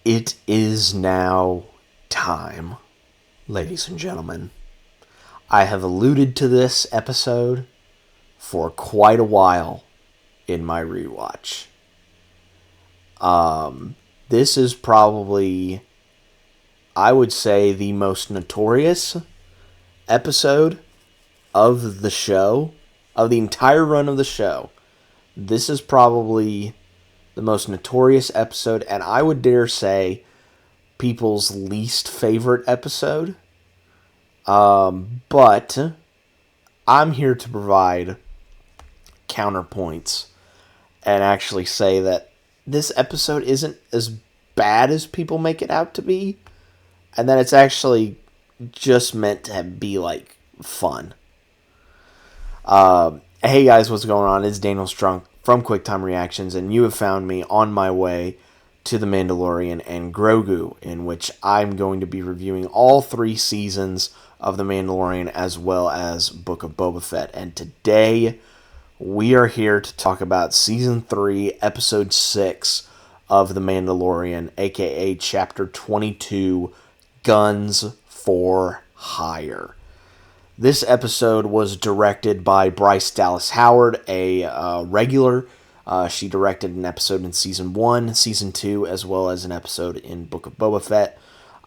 It is now time, ladies and gentlemen. I have alluded to this episode for quite a while in my rewatch. This is probably, I would say, the most notorious episode of the show, of the entire run of the show. This is probably the most notorious episode, and I would dare say people's least favorite episode. But I'm here to provide counterpoints and actually say that this episode isn't as bad as people make it out to be, and that it's actually just meant to be like fun. Hey guys, what's going on? It's Daniel Strunk from QuickTime Reactions, and you have found me on my way to The Mandalorian and Grogu, in which I'm going to be reviewing all 3 seasons of The Mandalorian as well as Book of Boba Fett. And today we are here to talk about Season 3, Episode 6 of The Mandalorian, aka Chapter 22, Guns for Hire. This episode was directed by Bryce Dallas Howard, a regular. She directed an episode in Season 1, Season 2, as well as an episode in Book of Boba Fett.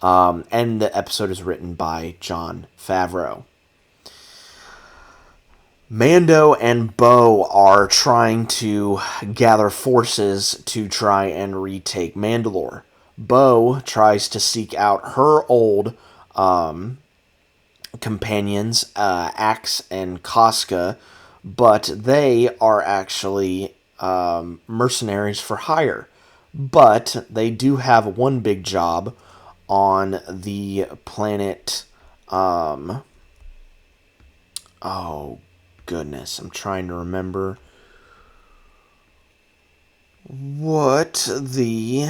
And the episode is written by jonfavreau. Mando and Bo are trying to gather forces to try and retake Mandalore. Bo tries to seek out her old companions, Axe and Casca, but they are actually mercenaries for hire. But they do have one big job on the planet. Oh goodness, I'm trying to remember what the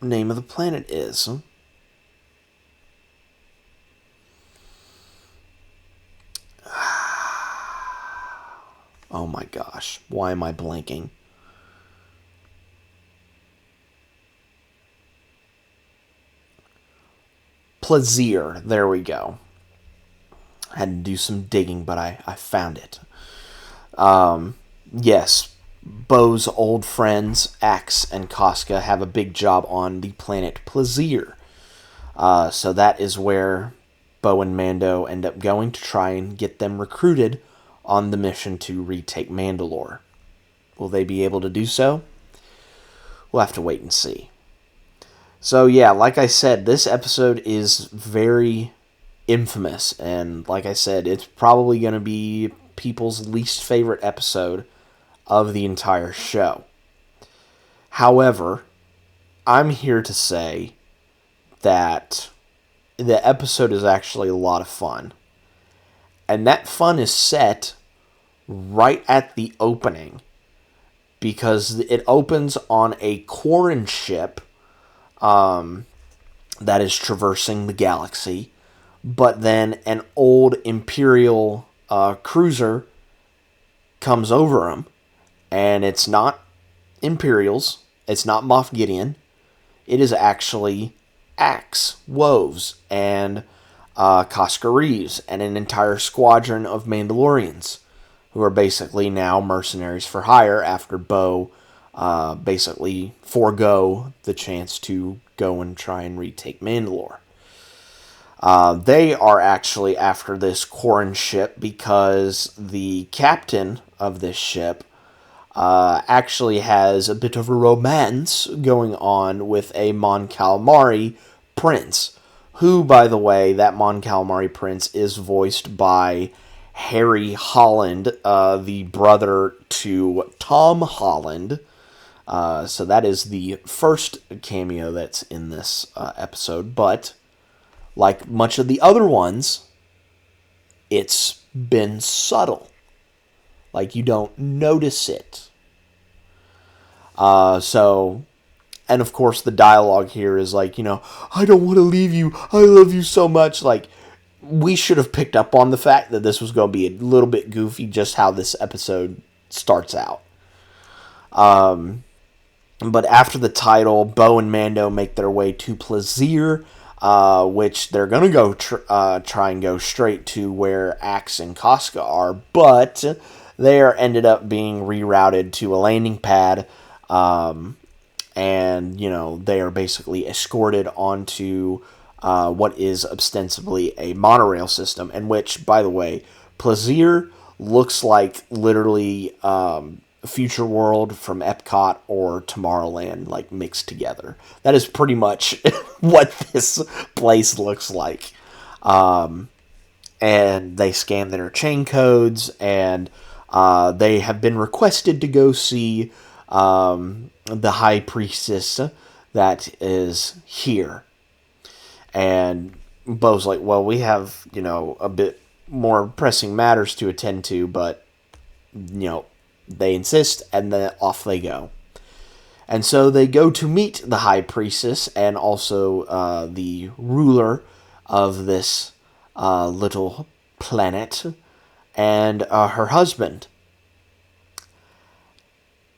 name of the planet is. Oh my gosh, why am I blanking? Plaisir, there we go. I had to do some digging, but I found it. Yes, Bo's old friends, Axe and Casca, have a big job on the planet Plaisir. So that is where Bo and Mando end up going to try and get them recruited on the mission to retake Mandalore. Will they be able to do so? We'll have to wait and see. So yeah, like I said, this episode is very infamous, and like I said, it's probably going to be people's least favorite episode of the entire show. However, I'm here to say that the episode is actually a lot of fun. And that fun is set right at the opening, because it opens on a Quarren ship that is traversing the galaxy, but then an old Imperial cruiser comes over them, and it's not Imperials, it's not Moff Gideon, it is actually Axe, Woves, and Casca Reeves, and an entire squadron of Mandalorians, who are basically now mercenaries for hire after Bo basically forego the chance to go and try and retake Mandalore. They are actually after this Quarren ship because the captain of this ship actually has a bit of a romance going on with a Mon Calamari prince, who, by the way, that Mon Calamari prince is voiced by Harry Holland, the brother to Tom Holland. So that is the first cameo that's in this episode, but like much of the other ones, it's been subtle. Like, you don't notice it. And of course the dialogue here is like, I don't want to leave you, I love you so much. Like, we should have picked up on the fact that this was going to be a little bit goofy, just how this episode starts out. But after the title, Bo and Mando make their way to Plaisir, which they're going to go try and go straight to where Axe and Casca are, but they are ended up being rerouted to a landing pad, and, they are basically escorted onto what is ostensibly a monorail system, in which, by the way, Plaisir looks like literally Future World from Epcot or Tomorrowland, like, mixed together. That is pretty much what this place looks like. And they scan their chain codes, and they have been requested to go see the High Priestess that is here. And Bo's like, well, we have, a bit more pressing matters to attend to, but, they insist, and then off they go. And so they go to meet the High Priestess and also the ruler of this little planet and her husband.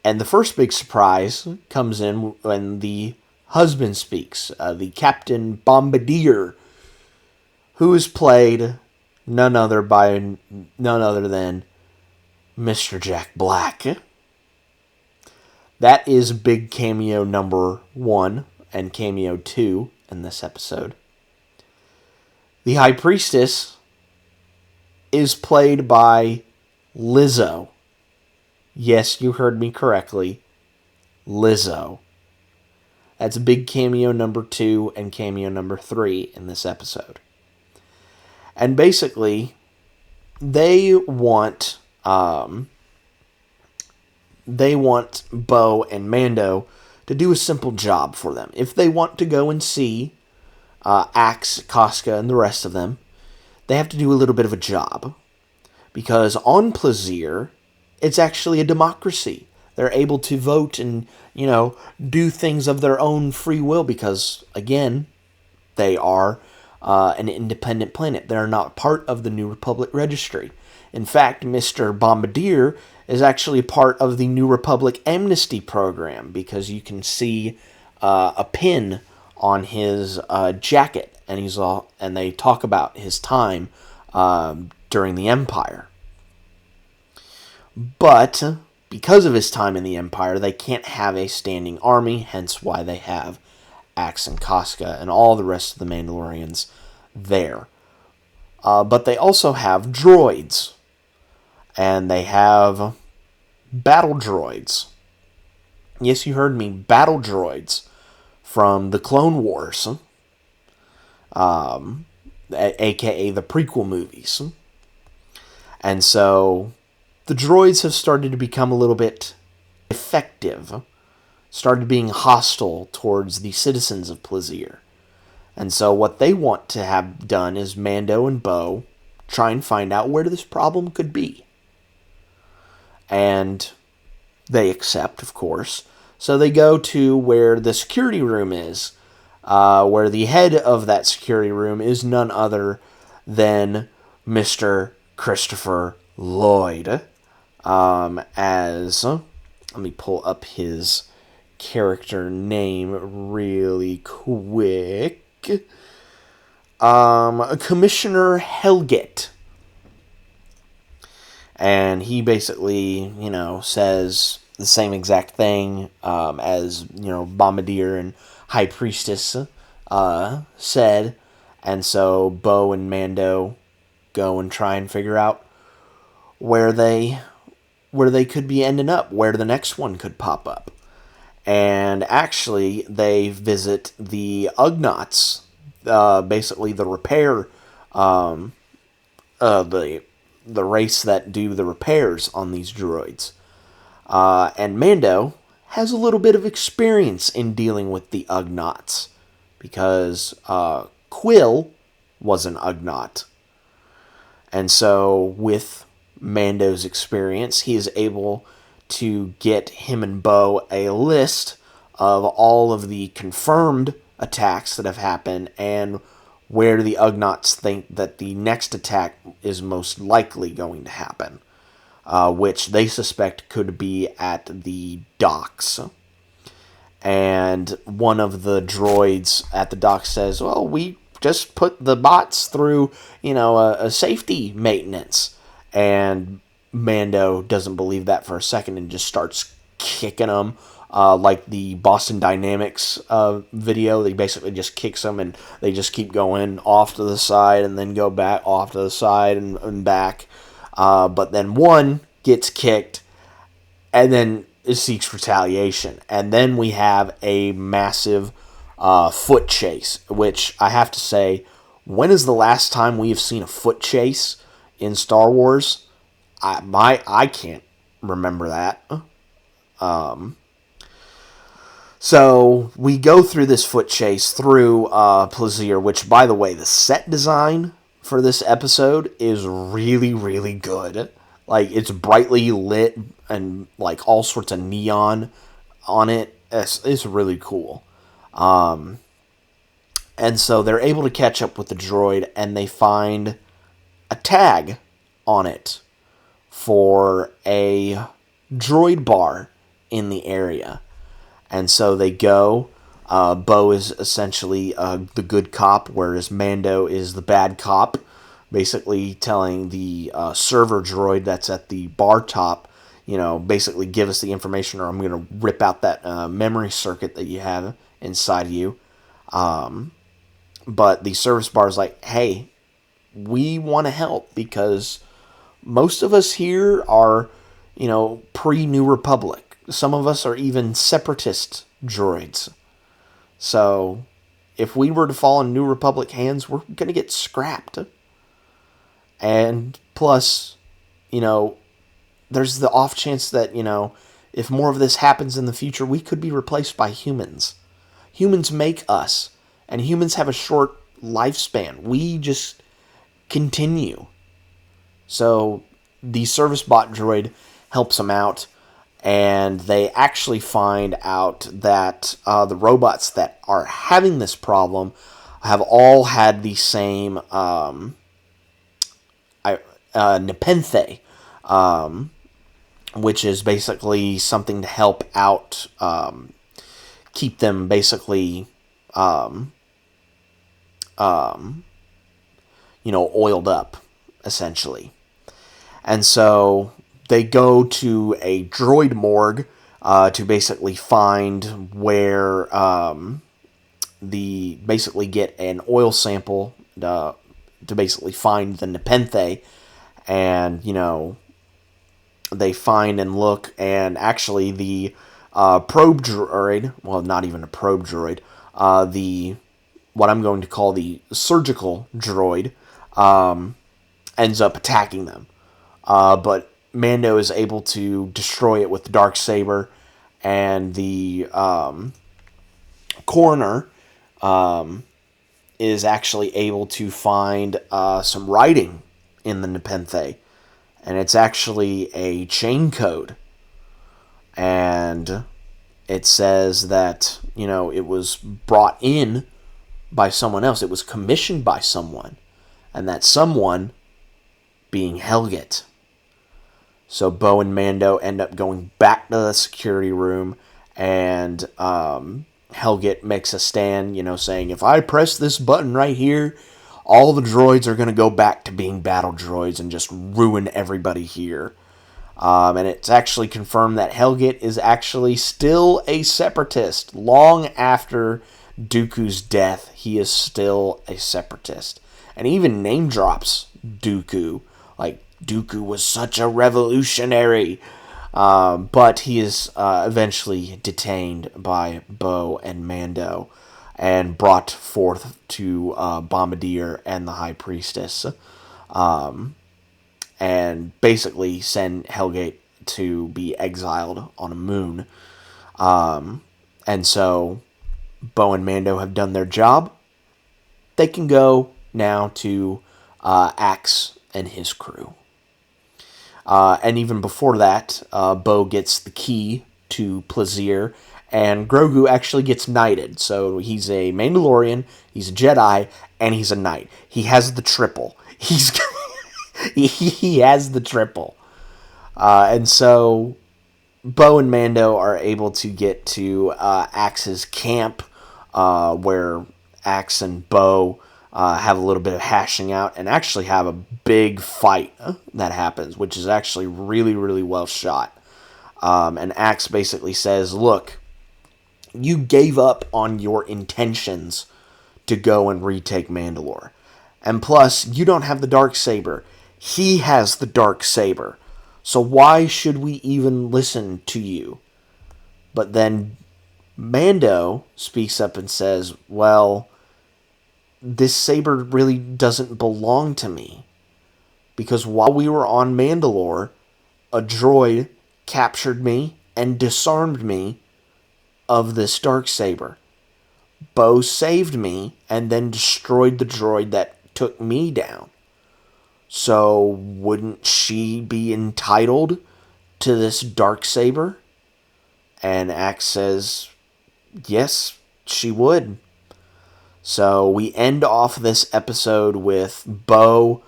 And the first big surprise comes in when the husband speaks, the Captain Bombardier, who is played none other than Mr. Jack Black. That is big cameo number 1 and cameo 2 in this episode. The High Priestess is played by Lizzo. Yes, you heard me correctly. Lizzo. That's big cameo number 2 and cameo number 3 in this episode. And basically, they want Bo and Mando to do a simple job for them. If they want to go and see Axe, Casca, and the rest of them, they have to do a little bit of a job. Because on Plaisir, it's actually a democracy. They're able to vote and, do things of their own free will because, again, they are an independent planet. They're not part of the New Republic registry. In fact, Mr. Bombardier is actually part of the New Republic amnesty program because you can see a pin on his jacket, and they talk about his time during the Empire. But because of his time in the Empire, they can't have a standing army, hence why they have Axe and Casca and all the rest of the Mandalorians there. But they also have droids. And they have battle droids. Yes, you heard me, battle droids from the Clone Wars, aka the prequel movies. And so the droids have started to become a little bit effective, started being hostile towards the citizens of Plaisir. And so what they want to have done is Mando and Bo try and find out where this problem could be. And they accept, of course. So they go to where the security room is, where the head of that security room is none other than Mr. Christopher Lloyd. Let me pull up his character name really quick. Commissioner Helget. And he basically, says the same exact thing as, Bombardier and High Priestess said. And so Bo and Mando go and try and figure out where they could be ending up, where the next one could pop up. And actually, they visit the Ugnaughts, basically the repair, the race that do the repairs on these droids. And Mando has a little bit of experience in dealing with the Ugnaughts, because Quill was an Ugnaught. And so, with Mando's experience, he is able to get him and Bo a list of all of the confirmed attacks that have happened and where the Ugnaughts think that the next attack is most likely going to happen, which they suspect could be at the docks. And one of the droids at the dock says, well, we just put the bots through, a safety maintenance. And Mando doesn't believe that for a second and just starts kicking them. Like the Boston Dynamics video, they basically just kicks them and they just keep going off to the side and then go back off to the side and back. But then one gets kicked and then it seeks retaliation. And then we have a massive foot chase, which I have to say, when is the last time we have seen a foot chase in Star Wars? I can't remember that. So we go through this foot chase through Plaisir, which, by the way, the set design for this episode is really, really good. Like, it's brightly lit and, like, all sorts of neon on it. It's really cool. And so they're able to catch up with the droid, and they find a tag on it for a droid bar in the area. And so they go. Bo is essentially the good cop, whereas Mando is the bad cop, basically telling the server droid that's at the bar top, basically give us the information or I'm going to rip out that memory circuit that you have inside of you. But the service bar is like, hey, we want to help because most of us here are, pre-New Republic. Some of us are even separatist droids. So if we were to fall in New Republic hands, we're going to get scrapped. And plus, there's the off chance that, if more of this happens in the future, we could be replaced by humans. Humans make us. And humans have a short lifespan. We just continue. So the service bot droid helps them out. And they actually find out that the robots that are having this problem have all had the same nepenthe, which is basically something to help out, keep them basically, oiled up, essentially. And so they go to a droid morgue to basically find where basically get an oil sample to basically find the nepenthe, and they find and look, and actually the probe droid, well, not even a probe droid, what I'm going to call the surgical droid, ends up attacking them, but Mando is able to destroy it with the Darksaber, and the coroner is actually able to find some writing in the nepenthe, and it's actually a chain code, and it says that it was brought in by someone else, it was commissioned by someone, and that someone being Helget. So Bo and Mando end up going back to the security room, and Helget makes a stand, saying, if I press this button right here, all the droids are going to go back to being battle droids and just ruin everybody here. And it's actually confirmed that Helget is actually still a separatist. Long after Dooku's death, he is still a separatist. And he even name drops Dooku. Like, Dooku was such a revolutionary. But he is eventually detained by Bo and Mando and brought forth to Bombardier and the High Priestess. And basically send Helgate to be exiled on a moon. And so Bo and Mando have done their job. They can go now to Axe and his crew. And even before that, Bo gets the key to Plaisir, and Grogu actually gets knighted. So he's a Mandalorian, he's a Jedi, and he's a knight. He has the triple. He has the triple. And so Bo and Mando are able to get to Axe's camp, where Axe and Bo have a little bit of hashing out and actually have a big fight that happens, which is actually really, really well shot. And Axe basically says, look, you gave up on your intentions to go and retake Mandalore. And plus, you don't have the Darksaber. He has the Darksaber. So why should we even listen to you? But then Mando speaks up and says, well, this saber really doesn't belong to me. Because while we were on Mandalore, a droid captured me and disarmed me of this Darksaber. Bo saved me and then destroyed the droid that took me down. So wouldn't she be entitled to this Darksaber? And Axe says, yes, she would. So we end off this episode with Bo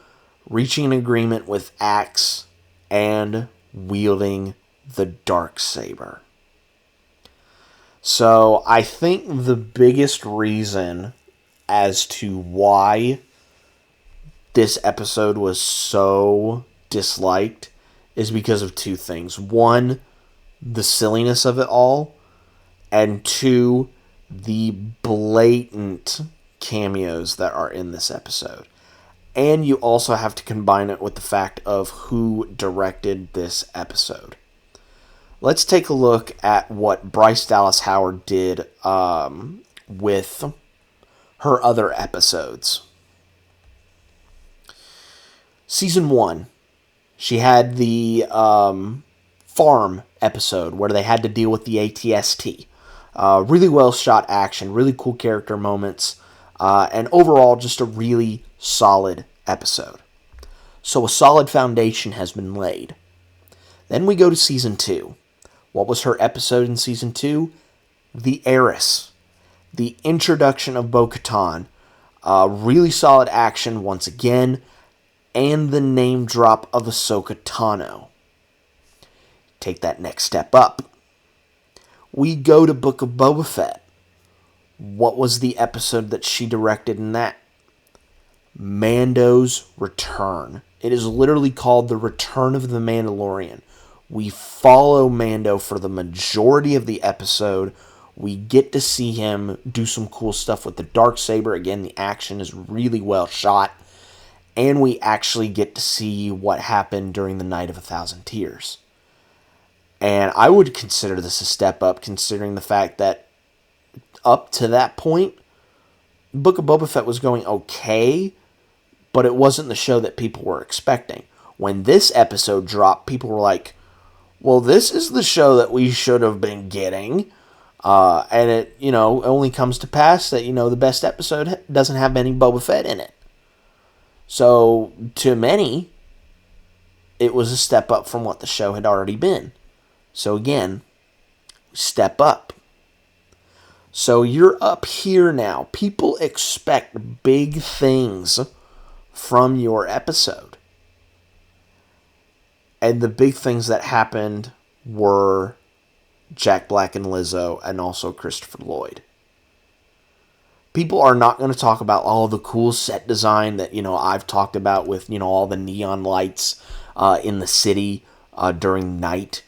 reaching an agreement with Axe and wielding the Darksaber. So I think the biggest reason as to why this episode was so disliked is because of two things. One, the silliness of it all, and two, the blatant cameos that are in this episode. And you also have to combine it with the fact of who directed this episode. Let's take a look at what Bryce Dallas Howard did with her other episodes. Season 1, she had the farm episode where they had to deal with the ATST. Really well shot action, really cool character moments, and overall just a really solid episode. So a solid foundation has been laid. Then we go to Season 2. What was her episode in Season 2? The Heiress. The introduction of Bo-Katan. Really solid action once again. And the name drop of Ahsoka Tano. Take that next step up. We go to Book of Boba Fett. What was the episode that she directed in that? Mando's Return. It is literally called The Return of the Mandalorian. We follow Mando for the majority of the episode. We get to see him do some cool stuff with the Darksaber. Again, the action is really well shot. And we actually get to see what happened during the Night of 1,000 Tears. And I would consider this a step up, considering the fact that up to that point, Book of Boba Fett was going okay, but it wasn't the show that people were expecting. When this episode dropped, people were like, well, this is the show that we should have been getting. And it, only comes to pass that, the best episode doesn't have any Boba Fett in it. So, to many, it was a step up from what the show had already been. So again, step up. So you're up here now. People expect big things from your episode. And the big things that happened were Jack Black and Lizzo and also Christopher Lloyd. People are not going to talk about all the cool set design that, I've talked about with, all the neon lights in the city during night.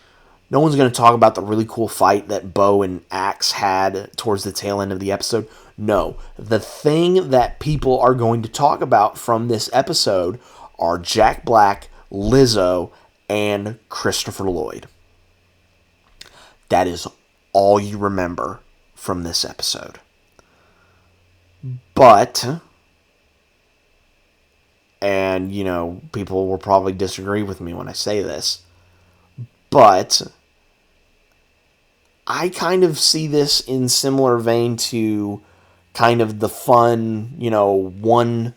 No one's going to talk about the really cool fight that Bo and Axe had towards the tail end of the episode. No. The thing that people are going to talk about from this episode are Jack Black, Lizzo, and Christopher Lloyd. That is all you remember from this episode. But, and, people will probably disagree with me when I say this, but I kind of see this in similar vein to kind of the fun, one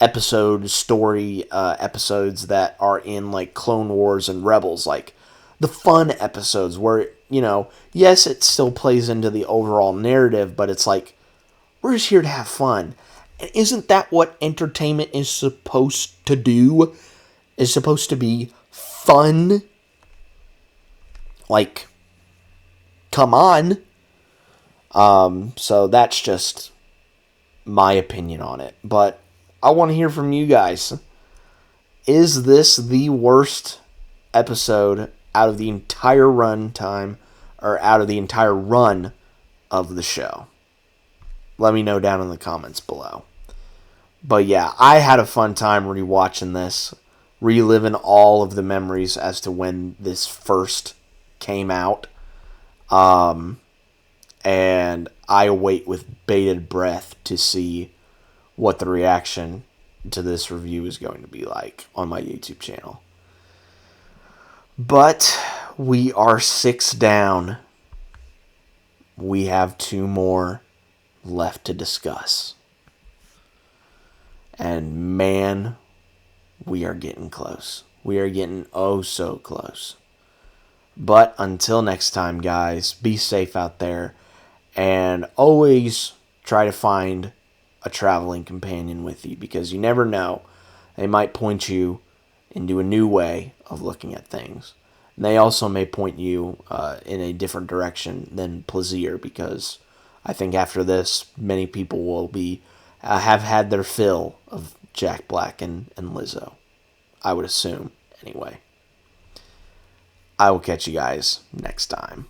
episode story episodes that are in like Clone Wars and Rebels, like the fun episodes where, yes, it still plays into the overall narrative, but it's like, we're just here to have fun. And isn't that what entertainment is supposed to do? Is supposed to be fun? Like, come on. So that's just my opinion on it. But I want to hear from you guys. Is this the worst episode out of the entire run time, or out of the entire run of the show? Let me know down in the comments below. But yeah, I had a fun time rewatching this, reliving all of the memories as to when this first came out. And I await with bated breath to see what the reaction to this review is going to be like on my YouTube channel. But we are 6 down. We have 2 more left to discuss. And man, we are getting close. We are getting oh so close. But until next time, guys, be safe out there. And always try to find a traveling companion with you, because you never know. They might point you into a new way of looking at things. And they also may point you in a different direction than Plaisir, because I think after this, many people will be have had their fill of Jack Black and Lizzo. I would assume, anyway. I will catch you guys next time.